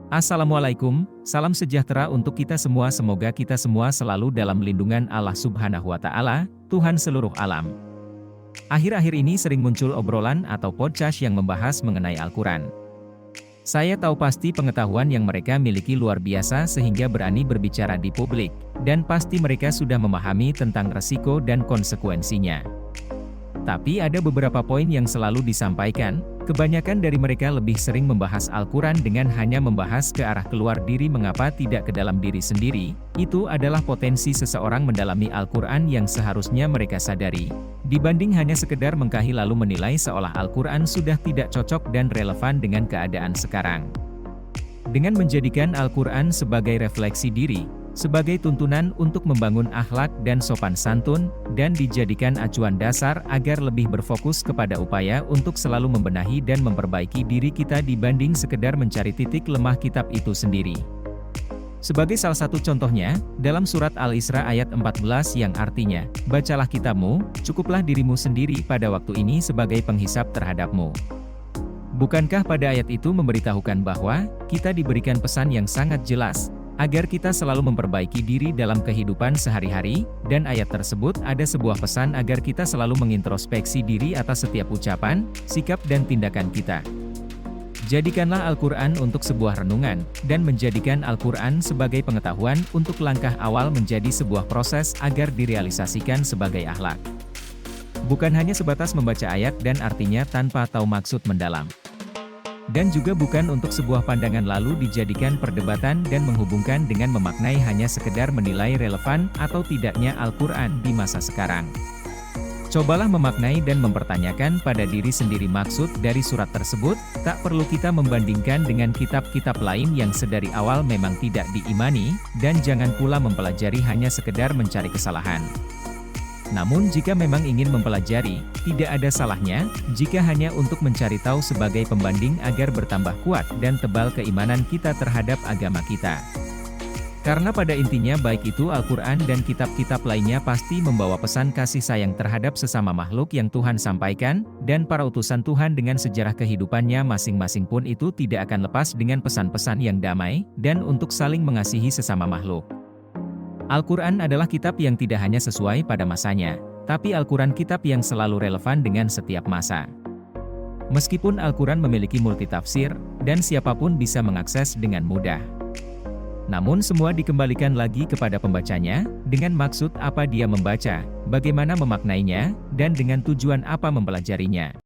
Assalamualaikum, salam sejahtera untuk kita semua. Semoga kita semua selalu dalam lindungan Allah Subhanahu wa Ta'ala, Tuhan seluruh alam. Akhir-akhir ini sering muncul obrolan atau podcast yang membahas mengenai Al-Quran. Saya tahu pasti pengetahuan yang mereka miliki luar biasa sehingga berani berbicara di publik, dan pasti mereka sudah memahami tentang resiko dan konsekuensinya. Tapi ada beberapa poin yang selalu disampaikan. Kebanyakan dari mereka lebih sering membahas Al-Quran dengan hanya membahas ke arah keluar diri. Mengapa tidak ke dalam diri sendiri? Itu adalah potensi seseorang mendalami Al-Quran yang seharusnya mereka sadari. Dibanding hanya sekedar mengkahi lalu menilai seolah Al-Quran sudah tidak cocok dan relevan dengan keadaan sekarang. Dengan menjadikan Al-Quran sebagai refleksi diri, sebagai tuntunan untuk membangun akhlak dan sopan santun, dan dijadikan acuan dasar agar lebih berfokus kepada upaya untuk selalu membenahi dan memperbaiki diri kita dibanding sekedar mencari titik lemah kitab itu sendiri. Sebagai salah satu contohnya, dalam surat Al-Isra ayat 14 yang artinya, "Bacalah kitabmu, cukuplah dirimu sendiri pada waktu ini sebagai penghisap terhadapmu." Bukankah pada ayat itu memberitahukan bahwa kita diberikan pesan yang sangat jelas agar kita selalu memperbaiki diri dalam kehidupan sehari-hari, dan ayat tersebut ada sebuah pesan agar kita selalu mengintrospeksi diri atas setiap ucapan, sikap dan tindakan kita. Jadikanlah Al-Quran untuk sebuah renungan, dan menjadikan Al-Quran sebagai pengetahuan untuk langkah awal menjadi sebuah proses agar direalisasikan sebagai akhlak. Bukan hanya sebatas membaca ayat dan artinya tanpa tahu maksud mendalam. Dan juga bukan untuk sebuah pandangan lalu dijadikan perdebatan dan menghubungkan dengan memaknai hanya sekedar menilai relevan atau tidaknya Al-Quran di masa sekarang. Cobalah memaknai dan mempertanyakan pada diri sendiri maksud dari surat tersebut. Tak perlu kita membandingkan dengan kitab-kitab lain yang sedari awal memang tidak diimani, dan jangan pula mempelajari hanya sekedar mencari kesalahan. Namun jika memang ingin mempelajari, tidak ada salahnya, jika hanya untuk mencari tahu sebagai pembanding agar bertambah kuat dan tebal keimanan kita terhadap agama kita. Karena pada intinya baik itu Al-Quran dan kitab-kitab lainnya pasti membawa pesan kasih sayang terhadap sesama makhluk yang Tuhan sampaikan, dan para utusan Tuhan dengan sejarah kehidupannya masing-masing pun itu tidak akan lepas dengan pesan-pesan yang damai, dan untuk saling mengasihi sesama makhluk. Al-Quran adalah kitab yang tidak hanya sesuai pada masanya, tapi Al-Quran kitab yang selalu relevan dengan setiap masa. Meskipun Al-Quran memiliki multitafsir, dan siapapun bisa mengakses dengan mudah. Namun semua dikembalikan lagi kepada pembacanya, dengan maksud apa dia membaca, bagaimana memaknainya, dan dengan tujuan apa mempelajarinya.